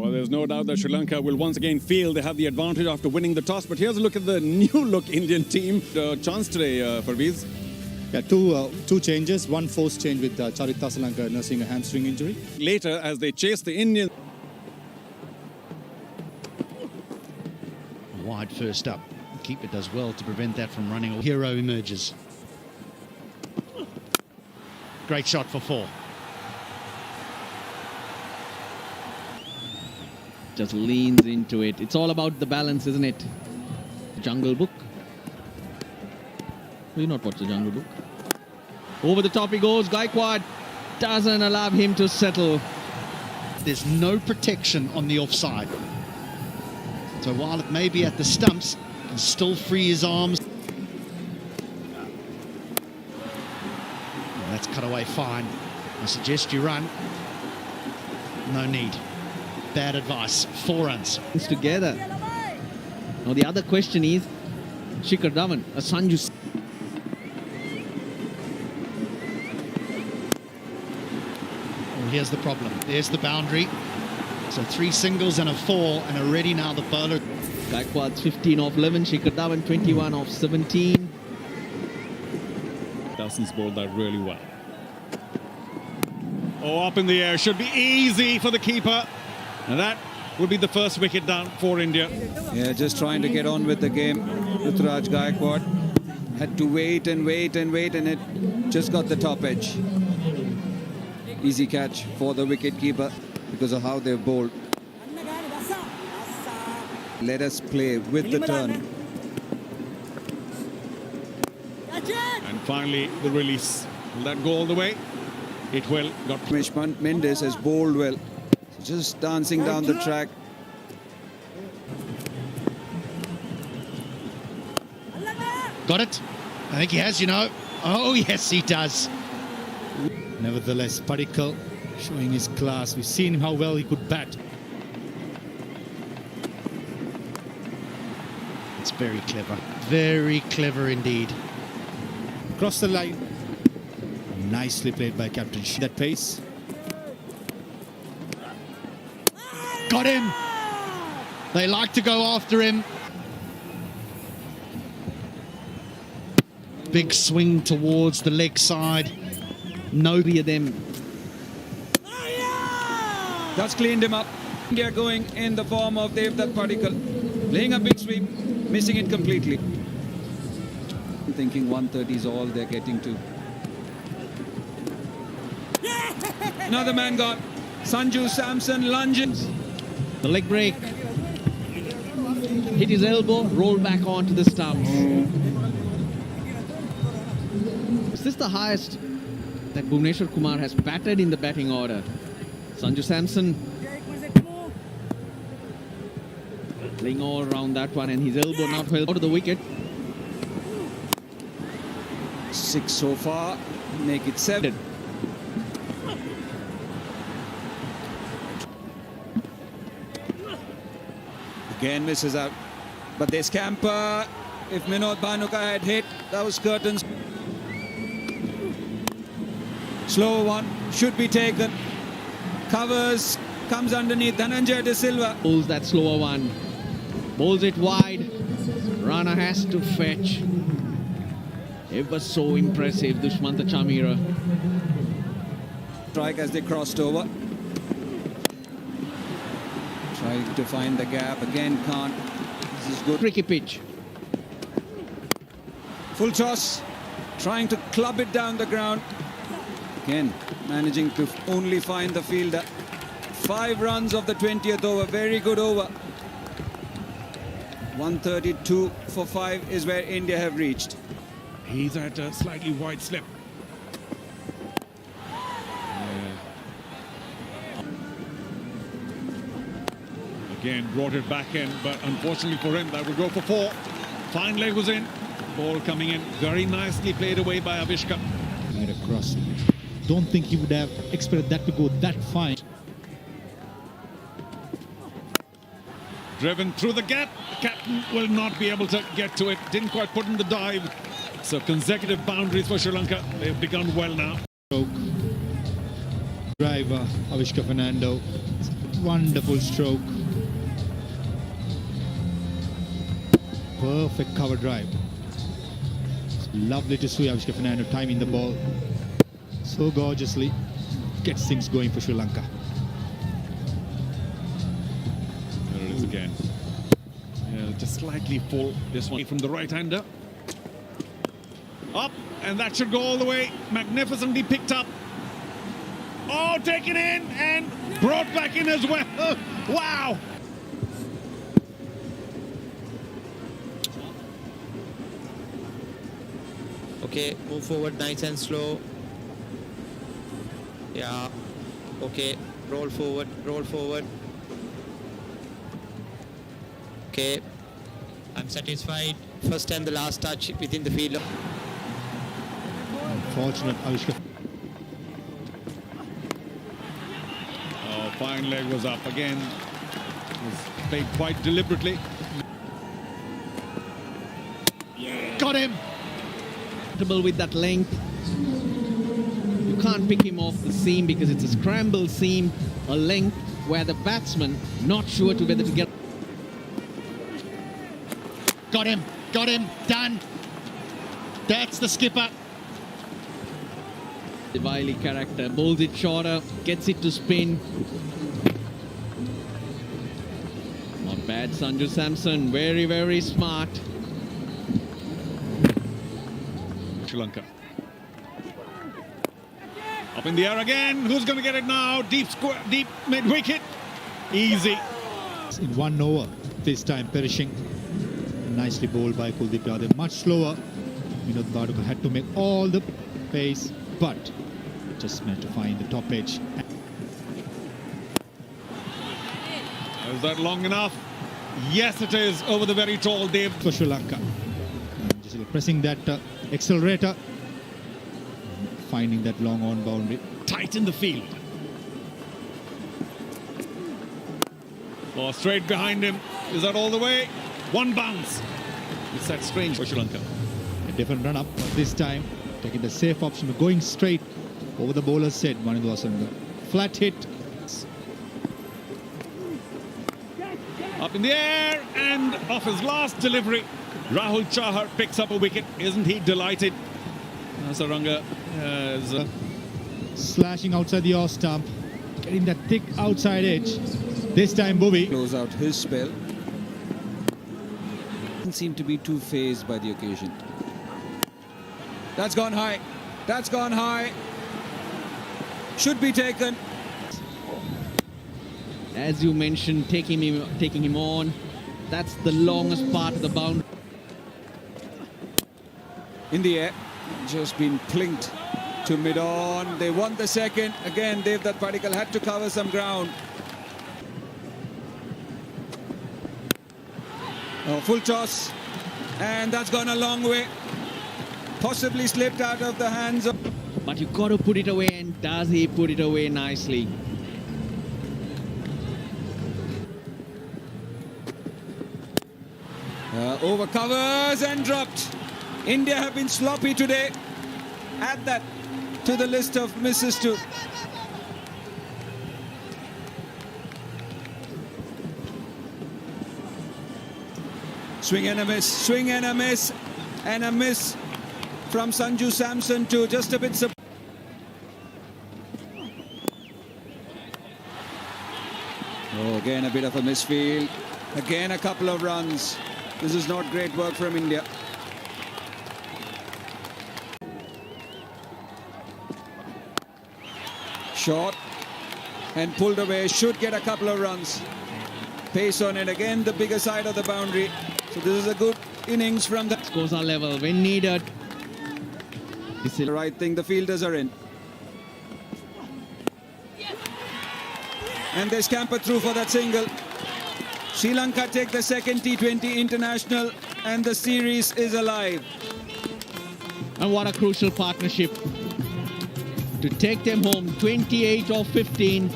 Well, there's no doubt that Sri Lanka will once again feel they have the advantage after winning the toss. But here's a look at the new-look Indian team. Chance today, Parveez. Yeah, two changes. One forced change with Charita Sri Lanka nursing a hamstring injury. Later, as they chase the Indians. Wide first up. Keeper does well to prevent that from running. Hero emerges. Great shot for 4. Just leans into it. It's all about the balance, isn't it? Jungle Book. Will you not watch the Jungle Book? Over the top he goes. Gaikwad doesn't allow him to settle. There's no protection on the offside. So while it may be at the stumps, he can still free his arms. Well, that's cut away fine. I suggest you run. No need. Bad advice. 4 runs. Together. Now the other question is, Shikhar Dhawan, a Sanju. Well, here's the problem. There's the boundary. So 3 singles and a 4, and already now the bowler. Gaikwad's 15 off 11, Shikhar Dhawan 21 off 17. Dawson's bowled that really well. Oh, up in the air. Should be easy for the keeper. And that would be the first wicket down for India. Yeah, just trying to get on with the game. Ruturaj Gaikwad had to wait and wait and wait, and it just got the top edge. Easy catch for the wicketkeeper because of how they've bowled. Let us play with the turn. And finally, the release. Will that go all the way? It will. Got Ramesh Mendes has bowled well. Just dancing down the track. Got it? I think he has, you know. Oh, yes, he does. Nevertheless, Padikkal showing his class. We've seen how well he could bat. It's very clever. Very clever indeed. Cross the line. Nicely played by Captain that pace. Got him. They like to go after him. Big swing towards the leg side. Nobody of them. That's cleaned him up. India going in the form of Devdutt Padikkal. Playing a big sweep, missing it completely. I'm thinking 130 is all they're getting to. Another man got. Sanju Samson lunges. The leg break. Hit his elbow, rolled back onto the stumps. Is this the highest that Bhuvneshwar Kumar has batted in the batting order? Sanju Samson playing all around that one, and his elbow not held out of the wicket. 6 so far, make it 7. Again misses out, but they scamper. If Minod Bhanuka had hit, that was curtains. Slow one, should be taken. Covers, comes underneath. Dhananjay De Silva. Pulls that slower one. Bowls it wide. Rana has to fetch. Ever so impressive, Dushmanta Chamira. Strike as they crossed over. Trying to find the gap. Again, can't. This is good. Tricky pitch. Full toss. Trying to club it down the ground. Again, managing to only find the fielder. 5 runs of the 20th over. Very good over. 132 for 5 is where India have reached. He's at a slightly wide slip. Again, brought it back in, but unfortunately for him, that would go for 4. Fine leg was in. Ball coming in. Very nicely played away by Avishka. Right across. Don't think he would have expected that to go that fine. Driven through the gap. The captain will not be able to get to it. Didn't quite put in the dive. So consecutive boundaries for Sri Lanka. They've begun well now. Driver, Avishka Fernando. Wonderful stroke. Perfect cover drive. It's lovely to see Avishka Fernando timing the ball so gorgeously. Gets things going for Sri Lanka. There it is again. Yeah, just slightly full. This one from the right-hander. Up, and that should go all the way. Magnificently picked up. Oh, taken in and brought back in as well. Wow. Okay, move forward nice and slow. Yeah, okay, roll forward, roll forward. Okay, I'm satisfied. First and the last touch within the field. Unfortunate Avishka. Oh, fine leg was up again. Was played quite deliberately. Got him. With that length, you can't pick him off the seam because it's a scramble seam, a length where the batsman not sure to whether to get. Got him. Got him. Done. That's the skipper. The wily character bowls it shorter, gets it to spin. Not bad, Sanju Samson. Very, very smart. Sri Lanka. Up in the air again. Who's going to get it now? Deep square, deep mid wicket. Easy. In 1 over, this time perishing. Nicely bowled by Kuldeep Yadav. Much slower. Vinod Baduka had to make all the pace, but just meant to find the top edge. Is that long enough? Yes, it is. Over the very tall Dev. For Sri Lanka. Just pressing that accelerator. Finding that long on boundary. Tight in the field. Oh, straight behind him. Is that all the way? One bounce. It's that strange for Sri Lanka. A different run up, but this time taking the safe option of going straight over the bowler's head. One was on the flat hit. Up in the air and off his last delivery. Rahul Chahar picks up a wicket. Isn't he delighted? Saranga has Slashing outside the off stump. Getting that thick outside edge. This time Bhuvi. Close out his spell. Doesn't seem to be too phased by the occasion. That's gone high. That's gone high. Should be taken. As you mentioned, taking him on. That's the longest part of the boundary. In the air. Just been plinked to mid-on. They won the second. Again, Devdutt Padikkal had to cover some ground. Oh, full toss. And that's gone a long way. Possibly slipped out of the hands of... But you got to put it away, and does he put it away nicely? Over covers and dropped. India have been sloppy today. Add that to the list of misses too. Swing and a miss, swing and a miss, and a miss from Sanju Samson too. Just a bit Oh, again a bit of a misfield. Again a couple of runs. This is not great work from India. Short and pulled away. Should get a couple of runs. Pace on it. Again the bigger side of the boundary. So this is a good innings from the... Scores are level when needed. The right thing. The fielders are in. And they scamper through for that single. Sri Lanka take the second T20 international and the series is alive. And what a crucial partnership to take them home. 28 of 15.